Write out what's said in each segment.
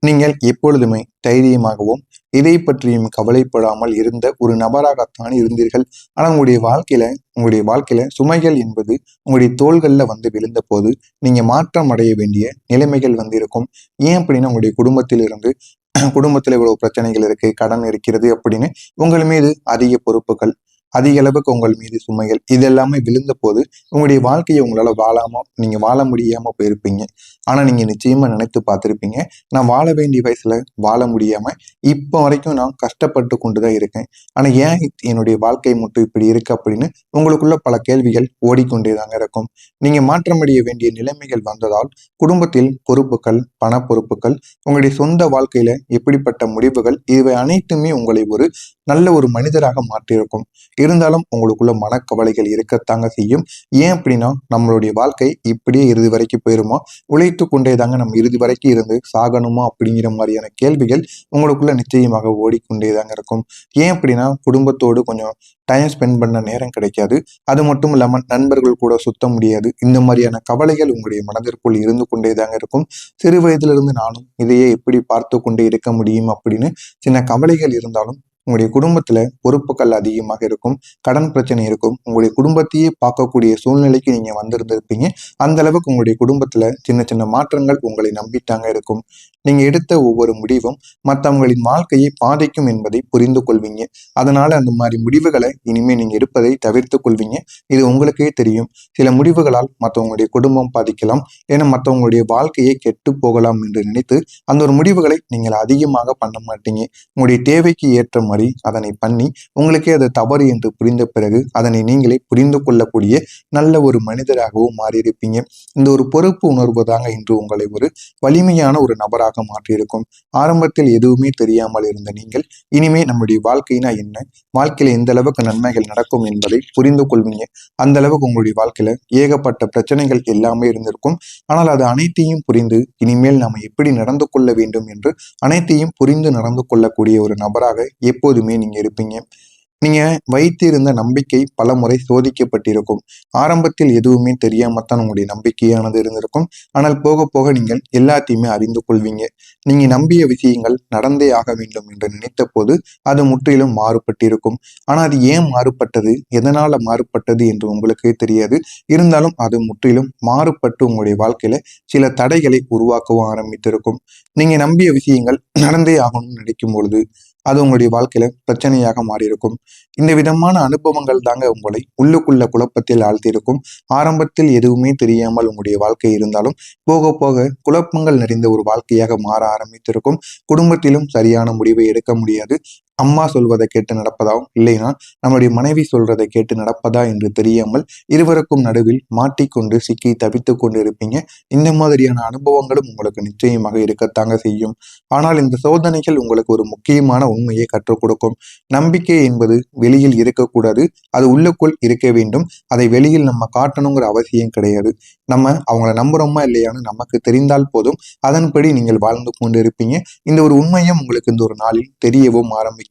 நீங்கள் எப்பொழுதுமே தைரியமாகவும் எதை பற்றியும் கவலைப்படாமல் இருந்த ஒரு நபராகத்தான் இருந்தீர்கள். ஆனா உங்களுடைய வாழ்க்கையில சுமைகள் என்பது உங்களுடைய தோள்கள்ல வந்து விழுந்த போது நீங்க மாற்றம் அடைய வேண்டிய நிலைமைகள் வந்து இருக்கும். ஏன் அப்படின்னா உங்களுடைய குடும்பத்திலிருந்து குடும்பத்துல இவ்வளவு பிரச்சனைகள் இருக்கு, கடன் இருக்கிறது அப்படின்னு உங்கள் மீது அதிக பொறுப்புகள், அதிக அளவுக்கு உங்கள் மீது சுமைகள் இதெல்லாமே விழுந்த போது உங்களுடைய வாழ்க்கையை உங்களால நீங்க வாழ முடியாம போயிருப்பீங்க. ஆனா நீங்க நிச்சயமா நினைத்து பார்த்திருப்பீங்க, நான் வாழ வேண்டிய வயசுல வாழ முடியாம இப்போ வரைக்கும் நான் கஷ்டப்பட்டு கொண்டுதான் இருக்கேன். ஆனா ஏன் என்னுடைய வாழ்க்கை மட்டும் இப்படி இருக்கு அப்படின்னு உங்களுக்குள்ள பல கேள்விகள் ஓடிக்கொண்டேதாங்க இருக்கும். நீங்க மாற்றமடைய வேண்டிய நிலைமைகள் வந்ததால் குடும்பத்தில் பொறுப்புகள், பண பொறுப்புகள், உங்களுடைய சொந்த வாழ்க்கையில எப்படிப்பட்ட முடிவுகள், இவை அனைத்துமே உங்களை ஒரு நல்ல ஒரு மனிதராக மாற்றியிருக்கும். இருந்தாலும் உங்களுக்குள்ள மனக்கவலைகள் இருக்கத்தாங்க செய்யும். ஏன் அப்படின்னா நம்மளுடைய வாழ்க்கை இப்படியே இறுதி வரைக்கும் போயிருமா, உழைத்து கொண்டே தாங்க நம்ம இறுதி வரைக்கும் இருந்து சாகணுமா அப்படிங்கிற மாதிரியான கேள்விகள் உங்களுக்குள்ள நிச்சயமாக ஓடிக்கொண்டே தாங்க இருக்கும். ஏன் அப்படின்னா குடும்பத்தோடு கொஞ்சம் டைம் ஸ்பெண்ட் பண்ண நேரம் கிடைக்காது. அது மட்டும் இல்லாமல் நண்பர்கள் கூட சுத்த முடியாது. இந்த மாதிரியான கவலைகள் உங்களுடைய மனதிற்குள் இருந்து கொண்டே தாங்க இருக்கும். சிறு வயதிலிருந்து நானும் இதையே எப்படி பார்த்து கொண்டே இருக்க முடியும் அப்படின்னு சின்ன கவலைகள் இருந்தாலும் உங்களுடைய குடும்பத்துல பொறுப்புகள் அதிகமாக இருக்கும், கடன் பிரச்சனை இருக்கும், உங்களுடைய குடும்பத்தையே பார்க்கக்கூடிய சூழ்நிலைக்கு நீங்க வந்திருந்திருப்பீங்க. அந்த அளவுக்கு உங்களுடைய குடும்பத்துல சின்ன சின்ன மாற்றங்கள் உங்களை நம்பிட்டாங்க இருக்கும். நீங்க எடுத்த ஒவ்வொரு முடிவும் மற்றவங்களின் வாழ்க்கையை பாதிக்கும் என்பதை புரிந்து கொள்வீங்க. அதனால அந்த மாதிரி முடிவுகளை இனிமே நீங்க எடுப்பதை தவிர்த்து கொள்வீங்க. இது உங்களுக்கே தெரியும். சில முடிவுகளால் மற்றவங்களுடைய குடும்பம் பாதிக்கலாம், ஏன்னா மற்றவங்களுடைய வாழ்க்கையை கெட்டு போகலாம் என்று நினைத்து அந்த ஒரு முடிவுகளை நீங்கள் அதிகமாக பண்ண மாட்டீங்க. உங்களுடைய தேவைக்கு ஏற்ற மாதிரி அதனை பண்ணி உங்களுக்கே அது தவறு என்று புரிந்த பிறகு அதனை நீங்களே புரிந்து கொள்ளக்கூடிய நல்ல ஒரு மனிதராகவும் மாறியிருப்பீங்க. இந்த ஒரு பொறுப்பு உணர்வு தாங்க இன்று உங்களை ஒரு வலிமையான ஒரு நபராக மாற்றியிருக்கும். ஆரம்பத்தில் எதுவுமே தெரியாமல் இருந்த நீங்கள் இனிமே நம்முடைய வாழ்க்கைனா என்ன, வாழ்க்கையில எந்த அளவுக்கு நன்மைகள் நடக்கும் என்பதை புரிந்து கொள்வீங்க. அந்த அளவுக்கு உங்களுடைய வாழ்க்கையில ஏகப்பட்ட பிரச்சனைகள் எல்லாமே இருந்திருக்கும். ஆனால் அது அனைத்தையும் புரிந்து இனிமேல் நாம எப்படி நடந்து கொள்ள வேண்டும் என்று அனைத்தையும் புரிந்து நடந்து கொள்ளக்கூடிய ஒரு நபராக எப்போதுமே நீங்க இருப்பீங்க. நீங்க வைத்திருந்த நம்பிக்கை பல முறை சோதிக்கப்பட்டிருக்கும். ஆரம்பத்தில் எதுவுமே தெரியாமத்தான் உங்களுடைய நம்பிக்கையானது இருந்திருக்கும். ஆனால் போக போக நீங்கள் எல்லாத்தையுமே அறிந்து கொள்வீங்க. நீங்க நம்பிய விஷயங்கள் நடந்தே ஆக வேண்டும் என்று நினைத்த போது அது முற்றிலும் மாறுபட்டிருக்கும். ஆனா அது ஏன் மாறுபட்டது, எதனால மாறுபட்டது என்று உங்களுக்கே தெரியாது. இருந்தாலும் அது முற்றிலும் மாறுபட்டு உங்களுடைய வாழ்க்கையில சில தடைகளை உருவாக்கவும் ஆரம்பித்திருக்கும். நீங்க நம்பிய விஷயங்கள் நடந்தே ஆகணும்னு நினைக்கும் பொழுது அது உங்களுடைய வாழ்க்கையில பிரச்சனையாக மாறியிருக்கும். இந்த விதமான அனுபவங்கள் தாங்க உங்களை உள்ளுக்குள்ள குழப்பத்தில் ஆழ்த்தியிருக்கும். ஆரம்பத்தில் எதுவுமே தெரியாமல் உங்களுடைய வாழ்க்கை இருந்தாலும் போக போக குழப்பங்கள் நிறைந்த ஒரு வாழ்க்கையாக மாற ஆரம்பித்திருக்கும். குடும்பத்திலும் சரியான முடிவை எடுக்க முடியாது. அம்மா சொல்வதை கேட்டு நடப்பதா, இல்லைன்னா நம்முடைய மனைவி சொல்றதை கேட்டு நடப்பதா என்று தெரியாமல் இருவருக்கும் நடுவில் மாட்டிக்கொண்டு சிக்கி தவித்து கொண்டு இருப்பீங்க. இந்த மாதிரியான அனுபவங்களும் உங்களுக்கு நிச்சயமாக இருக்கத்தாங்க செய்யும். ஆனால் இந்த சோதனைகள் உங்களுக்கு ஒரு முக்கியமான உண்மையை கற்றுக் கொடுக்கும். நம்பிக்கை என்பது வெளியில் இருக்கக்கூடாது, அது உள்ளுக்குள் இருக்க வேண்டும். அதை வெளியில் நம்ம காட்டணுங்கிற அவசியம் கிடையாது. நம்ம அவங்கள நம்புறோமா இல்லையான்னு நமக்கு தெரிந்தால் போதும். அதன்படி நீங்கள் வாழ்ந்து கொண்டு இருப்பீங்க. இந்த ஒரு உண்மையும் உங்களுக்கு இந்த ஒரு நாளில் தெரியவும் ஆரம்பிக்கும்.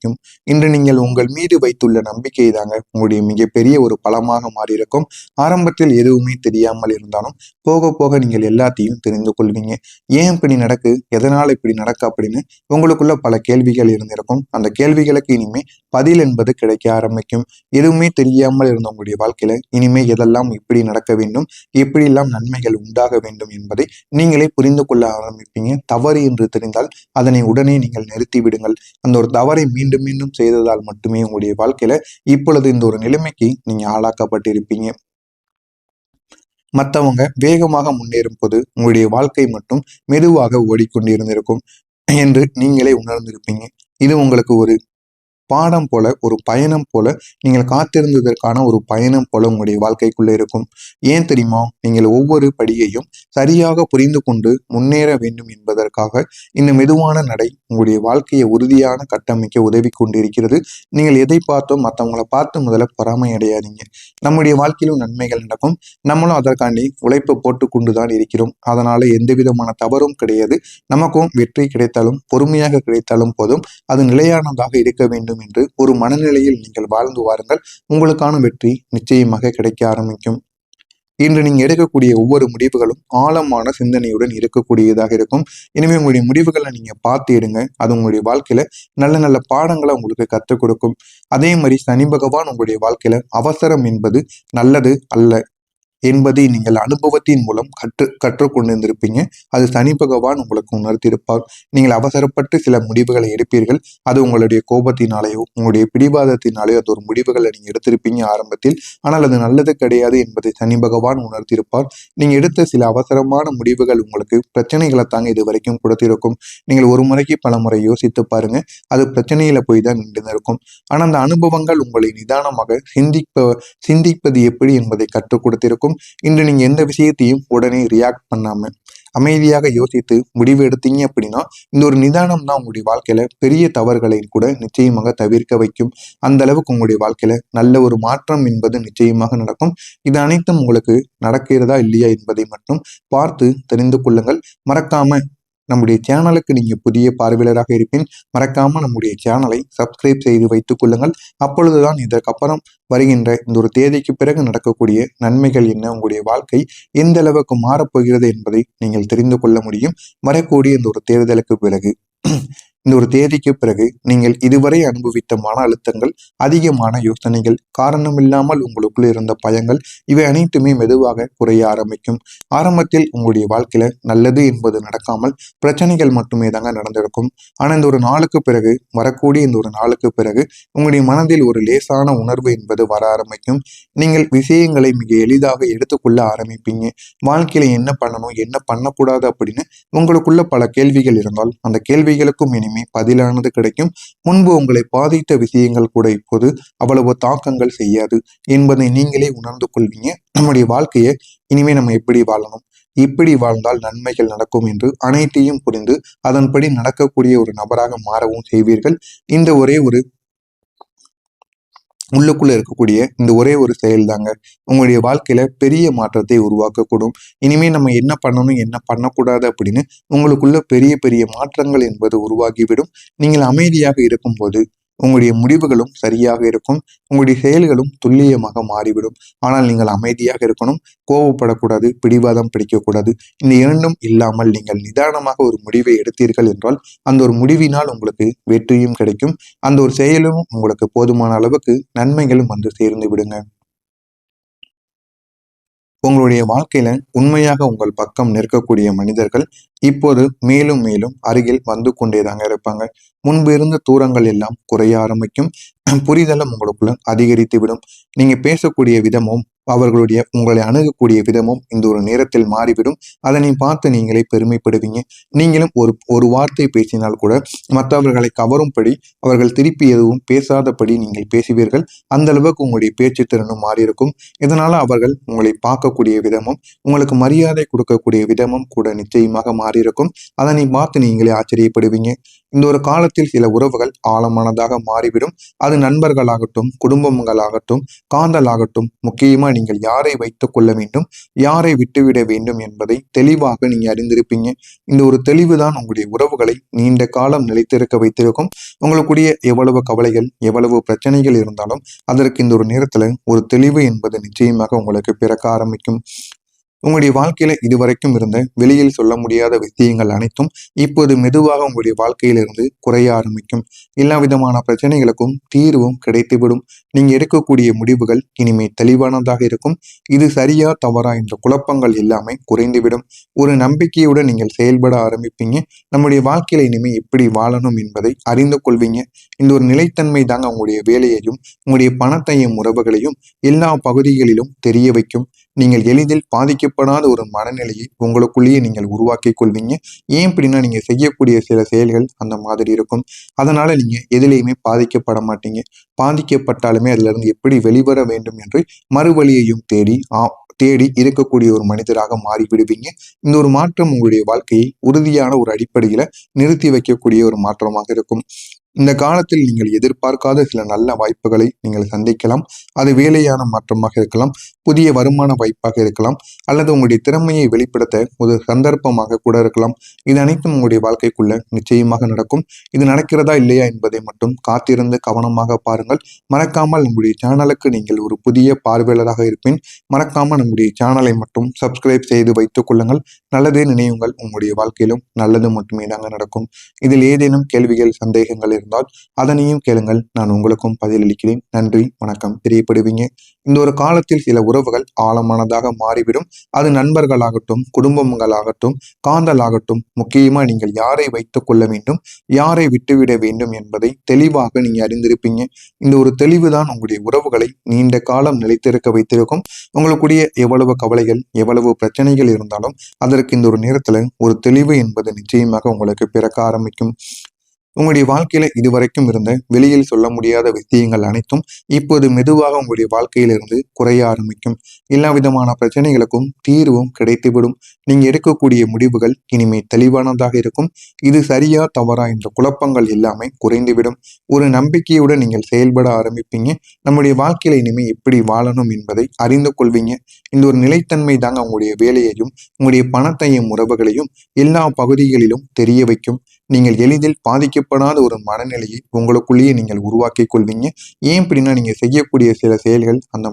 இன்று நீங்கள் உங்கள் மீது வைத்துள்ள நம்பிக்கை தாங்க உங்களுடைய மிகப்பெரிய ஒரு பலமாக மாறியிருக்கும். ஆரம்பத்தில் எதுவுமே தெரியாமல் இருந்தாலும் போக போக நீங்கள் எல்லாத்தையும் தெரிந்து கொள்வீங்க. ஏன் இப்படி நடக்கு, எதனால இப்படி நடக்கு அப்படின்னு உங்களுக்குள்ள பல கேள்விகள் இருந்திருக்கும். அந்த கேள்விகளுக்கு இனிமே பதில் என்பது கிடைக்க ஆரம்பிக்கும். எதுவுமே தெரியாமல் இருந்த உங்களுடைய வாழ்க்கையில இனிமே எதெல்லாம் இப்படி நடக்க வேண்டும், எப்படியெல்லாம் நன்மைகள் உண்டாக வேண்டும் என்பதை நீங்களே புரிந்து கொள்ள ஆரம்பிப்பீங்க. தவறு என்று தெரிந்தால் அதனை உடனே நீங்கள் நிறுத்தி விடுங்கள். அந்த ஒரு தவறை மீண்டும் மீண்டும் செய்ததால் மட்டுமே உங்களுடைய வாழ்க்கையில இப்பொழுது இந்த ஒரு நிலைமைக்கு நீங்க ஆளாக்கப்பட்டிருப்பீங்க. மற்றவங்க வேகமாக முன்னேறும் போது உங்களுடைய வாழ்க்கை மட்டும் மெதுவாக ஓடிக்கொண்டிருந்திருக்கும் என்று நீங்களே உணர்ந்திருப்பீங்க. இது உங்களுக்கு ஒரு பாடம் போல, ஒரு பயணம் போல, நீங்கள் காத்திருந்ததற்கான ஒரு பயணம் போல உங்களுடைய வாழ்க்கைக்குள்ள இருக்கும். ஏன் தெரியுமா, நீங்கள் ஒவ்வொரு படியையும் சரியாக புரிந்து கொண்டு முன்னேற வேண்டும் என்பதற்காக இந்த மெதுவான நடை உங்களுடைய வாழ்க்கையை உறுதியான கட்டமைக்க உதவி கொண்டிருக்கிறது. நீங்கள் எதை பார்த்தோம் மற்றவங்களை பார்த்து முதல்ல பொறாமை அடையாதீங்க. நம்முடைய வாழ்க்கையிலும் நன்மைகள் நடக்கும். நம்மளும் அதற்காண்டி உழைப்பு போட்டு கொண்டுதான் இருக்கிறோம். அதனால எந்த விதமான தவறும் கிடையாது. நமக்கும் வெற்றி கிடைத்தாலும் பொறுமையாக கிடைத்தாலும் போதும், அது நிலையானதாக இருக்க வேண்டும் என்று ஒரு மனநிலையில் நீங்கள் வாழ்ந்து வாருங்கள். உங்களுக்கான வெற்றி நிச்சயமாக கிடைக்க ஆரம்பிக்கும். இன்று நீங்க எடுக்கக்கூடிய ஒவ்வொரு முடிவுகளும் ஆழமான சிந்தனையுடன் இருக்கக்கூடியதாக இருக்கும். இனிமே உங்களுடைய முடிவுகளை நீங்க பார்த்து எடுங்க. அது உங்களுடைய வாழ்க்கையில நல்ல நல்ல பாடங்களை உங்களுக்கு கற்றுக் கொடுக்கும். அதே மாதிரி சனி பகவான் உங்களுடைய வாழ்க்கையில அவசரம் என்பது நல்லது அல்ல என்பதை நீங்கள் அனுபவத்தின் மூலம் கற்றுக்கொண்டிருந்திருப்பீங்க. அது சனி பகவான் உங்களுக்கு உணர்த்தியிருப்பார். நீங்கள் அவசரப்பட்டு சில முடிவுகளை எடுப்பீர்கள். அது உங்களுடைய கோபத்தினாலேயோ உங்களுடைய பிடிவாதத்தினாலேயோ அது ஒரு முடிவுகளை நீங்க எடுத்திருப்பீங்க ஆரம்பத்தில். ஆனால் அது நல்லது கிடையாது என்பதை சனி பகவான் உணர்த்தியிருப்பார். நீங்க எடுத்த சில அவசரமான முடிவுகள் உங்களுக்கு பிரச்சனைகளை தாங்க இது வரைக்கும் கொடுத்திருக்கும். நீங்கள் ஒரு முறைக்கு பல முறை யோசித்து பாருங்க. அது பிரச்சனையில போய் தான் நின்று இருக்கும். ஆனால் அந்த அனுபவங்கள் உங்களை நிதானமாக சிந்திப்பது எப்படி என்பதை கற்றுக் கொடுத்திருக்கும். இன்று நீங்க எந்த விஷயத்தையும் உடனே ரியாக்ட் பண்ணாம அமைதியாக யோசித்து முடிவு எடுத்தீங்க அப்படின்னா இந்த ஒரு நிதானம் தான் உங்களுடைய வாழ்க்கையில பெரிய தவறுகளை கூட நிச்சயமாக தவிர்க்க வைக்கும். அந்த அளவுக்கு உங்களுடைய வாழ்க்கையில நல்ல ஒரு மாற்றம் என்பது நிச்சயமாக நடக்கும். இது அனைத்தும் உங்களுக்கு நடக்கிறதா இல்லையா என்பதை மட்டும் பார்த்து தெரிந்து கொள்ளுங்கள். மறக்காம நம்முடைய சேனலுக்கு நீங்க புதிய பார்வையாளராக இருப்பின் மறக்காம நம்முடைய சேனலை சப்ஸ்கிரைப் செய்து வைத்துக் கொள்ளுங்கள். அப்பொழுதுதான் இதற்கப்புறம் வருகின்ற இந்த ஒரு தேதிக்கு பிறகு நடக்கக்கூடிய நன்மைகள் என்ன, உங்களுடைய வாழ்க்கை எந்த அளவுக்கு மாறப்போகிறது என்பதை நீங்கள் தெரிந்து கொள்ள முடியும். வரக்கூடிய இந்த ஒரு தேர்தலுக்கு பிறகு இந்த ஒரு தேதிக்கு பிறகு நீங்கள் இதுவரை அனுபவித்த மன அழுத்தங்கள், அதிகமான யோசனைகள், காரணமில்லாமல் உங்களுக்குள் இருந்த பயங்கள், இவை அனைத்துமே மெதுவாக குறைய ஆரம்பிக்கும். ஆரம்பத்தில் உங்களுடைய வாழ்க்கையில நல்லது என்பது நடக்காமல் பிரச்சனைகள் மட்டுமே தாங்க நடந்திருக்கும். ஆனா இந்த ஒரு நாளுக்கு பிறகு வரக்கூடிய இந்த ஒரு நாளுக்கு பிறகு உங்களுடைய மனதில் ஒரு லேசான உணர்வு என்பது வர ஆரம்பிக்கும். நீங்கள் விஷயங்களை மிக எளிதாக எடுத்துக்கொள்ள ஆரம்பிப்பீங்க. வாழ்க்கையில என்ன பண்ணணும், என்ன பண்ணக்கூடாது அப்படின்னு உங்களுக்குள்ள பல கேள்விகள் இருந்தால் அந்த கேள்விகளுக்கும் பதிலானது கிடைக்கும். முன்பு உங்களை பாதித்த விஷயங்கள் கூட இப்போது அவ்வளவு தாக்கங்கள் செய்யாது என்பதை நீங்களே உணர்ந்து கொள்வீங்க. நம்முடைய வாழ்க்கையை இனிமே நம்ம எப்படி வாழணும், இப்படி வாழ்ந்தால் நன்மைகள் நடக்கும் என்று அனைத்தையும் புரிந்து அதன்படி நடக்கக்கூடிய ஒரு நபராக மாறவும் செய்வீர்கள். இந்த ஒரே ஒரு உள்ளுக்குள்ள இருக்கக்கூடிய இந்த ஒரே ஒரு செயல் தாங்க உங்களுடைய வாழ்க்கையில பெரிய மாற்றத்தை உருவாக்கக்கூடும். இனிமே நம்ம என்ன பண்ணணும், என்ன பண்ணக்கூடாது அப்படின்னு உங்களுக்குள்ள பெரிய பெரிய மாற்றங்கள் என்பது உருவாகிவிடும். நீங்கள் அமைதியாக இருக்கும்போது உங்களுடைய முடிவுகளும் சரியாக இருக்கும். உங்களுடைய செயல்களும் துல்லியமாக மாறிவிடும். ஆனால் நீங்கள் அமைதியாக இருக்கணும், கோபப்படக்கூடாது, பிடிவாதம் பிடிக்கக்கூடாது. இந்த இரண்டும் இல்லாமல் நீங்கள் நிதானமாக ஒரு முடிவை எடுத்தீர்கள் என்றால் அந்த ஒரு முடிவினால் உங்களுக்கு வெற்றியும் கிடைக்கும். அந்த ஒரு செயலும் உங்களுக்கு போதுமான அளவுக்கு நன்மைகளும் வந்து சேர்ந்து விடுங்க. உங்களுடைய வாழ்க்கையில உண்மையாக உங்கள் பக்கம் நிற்கக்கூடிய மனிதர்கள் இப்போது மேலும் மேலும் அருகில் வந்து கொண்டேதாங்க இருப்பாங்க. முன்பு இருந்த தூரங்கள் எல்லாம் குறைய ஆரம்பிக்கும். புரிதலும் உங்களுக்குள்ள அதிகரித்து விடும். நீங்க பேசக்கூடிய விதமும் அவர்களுடைய உங்களை அணுகக்கூடிய விதமும் இந்த ஒரு நேரத்தில் மாறிவிடும். அதனை பார்த்து நீங்களே பெருமைப்படுவீங்க. நீங்களும் ஒரு வார்த்தை பேசினால் கூட மற்றவர்களை கவரும்படி அவர்கள் திருப்பி எதுவும் பேசாதபடி நீங்கள் பேசுவீர்கள். அந்த அளவுக்கு உங்களுடைய பேச்சு திறனும் மாறியிருக்கும். இதனால அவர்கள் உங்களை பார்க்கக்கூடிய விதமும் உங்களுக்கு மரியாதை கொடுக்கக்கூடிய விதமும் கூட நிச்சயமாக மாறியிருக்கும். அதனை பார்த்து நீங்களே ஆச்சரியப்படுவீங்க. இந்த ஒரு காலத்தில் சில உறவுகள் ஆழமானதாக மாறிவிடும். அது நண்பர்களாகட்டும், குடும்பங்களாகட்டும், காதலாகட்டும், முக்கியமா நீங்கள் யாரை வைத்துக் கொள்ள வேண்டும், யாரை விட்டுவிட வேண்டும் என்பதை தெளிவாக நீங்க அறிந்திருப்பீங்க. இந்த ஒரு தெளிவுதான் உங்களுடைய உறவுகளை நீண்ட காலம் நிலைத்திருக்க வைத்திருக்கும். உங்களுக்குடைய எவ்வளவு கவலைகள், எவ்வளவு பிரச்சனைகள் இருந்தாலும் அதற்கு இந்த ஒரு நேரத்துல ஒரு தெளிவு என்பது நிச்சயமாக உங்களுக்கு பிறக்க ஆரம்பிக்கும். உங்களுடைய வாழ்க்கையில இதுவரைக்கும் இருந்த வெளியில் சொல்ல முடியாத விஷயங்கள் அனைத்தும் இப்போது மெதுவாக உங்களுடைய வாழ்க்கையிலிருந்து குறைய ஆரம்பிக்கும். எல்லா விதமான பிரச்சனைகளுக்கும் தீர்வும் கிடைத்துவிடும். நீங்க எடுக்கக்கூடிய முடிவுகள் இனிமே தெளிவானதாக இருக்கும். இது சரியா தவறா என்ற குழப்பங்கள் எல்லாமே குறைந்துவிடும். ஒரு நம்பிக்கையுடன் நீங்கள் செயல்பட ஆரம்பிப்பீங்க. நம்முடைய வாழ்க்கையில இனிமே எப்படி வாழணும் என்பதை அறிந்து கொள்வீங்க. இந்த ஒரு நிலைத்தன்மை தாங்க உங்களுடைய வேலையையும் உங்களுடைய பணத்தையும் உறவுகளையும் எல்லா பகுதிகளிலும் தெரிய வைக்கும். நீங்கள் எளிதில் பாதிக்கப்படாத ஒரு மனநிலையை உங்களுக்குள்ளேயே நீங்கள் உருவாக்கி கொள்வீங்க. ஏன் அப்படின்னா நீங்க செய்யக்கூடிய சில செயல்கள் அந்த மாதிரி இருக்கும். அதனால நீங்க எதிலையுமே பாதிக்கப்பட மாட்டீங்க. பாதிக்கப்பட்டாலுமே அதுல இருந்து எப்படி வெளிவர வேண்டும் என்று மறுவழியையும் தேடி இருக்கக்கூடிய ஒரு மனிதராக மாறிவிடுவீங்க. இந்த ஒரு மாற்றம் உங்களுடைய வாழ்க்கையை உறுதியான ஒரு அடிப்படையில நிறுத்தி வைக்கக்கூடிய ஒரு மாற்றமாக இருக்கும். இந்த காலத்தில் நீங்கள் எதிர்பார்க்காத சில நல்ல வாய்ப்புகளை நீங்கள் சந்திக்கலாம். அது வேலையான மாற்றமாக இருக்கலாம், புதிய வருமான வாய்ப்பாக இருக்கலாம், அல்லது உங்களுடைய திறமையை வெளிப்படுத்த ஒரு சந்தர்ப்பமாக கூட இருக்கலாம். இது அனைத்தும் உங்களுடைய வாழ்க்கைக்குள்ள நிச்சயமாக நடக்கும். இது நடக்கிறதா இல்லையா என்பதை மட்டும் காத்திருந்து கவனமாக பாருங்கள். மறக்காமல் நம்முடைய சேனலுக்கு நீங்கள் ஒரு புதிய பார்வையாளராக இருப்பேன். மறக்காமல் நம்முடைய சேனலை மட்டும் சப்ஸ்கிரைப் செய்து வைத்துக் கொள்ளுங்கள். நல்லதே நினையுங்கள். உங்களுடைய வாழ்க்கையிலும் நல்லது மட்டுமே தாங்க நடக்கும். இதில் ஏதேனும் கேள்விகள், சந்தேகங்கள் இருந்தால் அதனையும் கேளுங்கள். நான் உங்களுக்கும் பதிலளிக்கிறேன். நன்றி, வணக்கம். தெரியப்படுவீங்க. இந்த ஒரு காலத்தில் சில உறவுகள் ஆழமானதாக மாறிவிடும். அது நண்பர்களாகட்டும், குடும்பங்களாகட்டும், காதலாகட்டும். முக்கியமா நீங்கள் யாரை வைத்துக் கொள்ள வேண்டும், யாரை விட்டுவிட வேண்டும் என்பதை தெளிவாக நீங்க அறிந்திருப்பீங்க. இந்த ஒரு தெளிவுதான் உங்களுடைய உறவுகளை நீண்ட காலம் நிலைத்திருக்க வைத்திருக்கும். உங்களுக்குடைய எவ்வளவு கவலைகள், எவ்வளவு பிரச்சனைகள் இருந்தாலும் அதற்கு இந்த ஒரு நேரத்துல ஒரு தெளிவு என்பது நிச்சயமாக உங்களுக்கு பிறக்க ஆரம்பிக்கும். உங்களுடைய வாழ்க்கையில இதுவரைக்கும் இருந்த வெளியில் சொல்ல முடியாத விஷயங்கள் அனைத்தும் இப்போது மெதுவாக உங்களுடைய வாழ்க்கையிலிருந்து குறைய ஆரம்பிக்கும். எல்லா விதமான பிரச்சனைகளுக்கும் தீர்வும் கிடைத்துவிடும். நீங்க எடுக்கக்கூடிய முடிவுகள் இனிமே தெளிவானதாக இருக்கும். இது சரியா தவறா என்ற குழப்பங்கள் எல்லாமே குறைந்துவிடும். ஒரு நம்பிக்கையுடன் நீங்கள் செயல்பட ஆரம்பிப்பீங்க. நம்முடைய வாழ்க்கையில இனிமே எப்படி வாழணும் என்பதை அறிந்து கொள்வீங்க. இந்த ஒரு நிலைத்தன்மை தாங்க உங்களுடைய வேலையையும் உங்களுடைய பணத்தையும் உறவுகளையும் எல்லா பகுதிகளிலும் தெரிய வைக்கும். நீங்கள் எளிதில் பாதிக்கப்படாத ஒரு மனநிலையை உங்களுக்குள்ளேயே நீங்கள் உருவாக்கி கொள்வீங்க. ஏன் அப்படின்னா நீங்க செய்யக்கூடிய சில செயல்கள் அந்த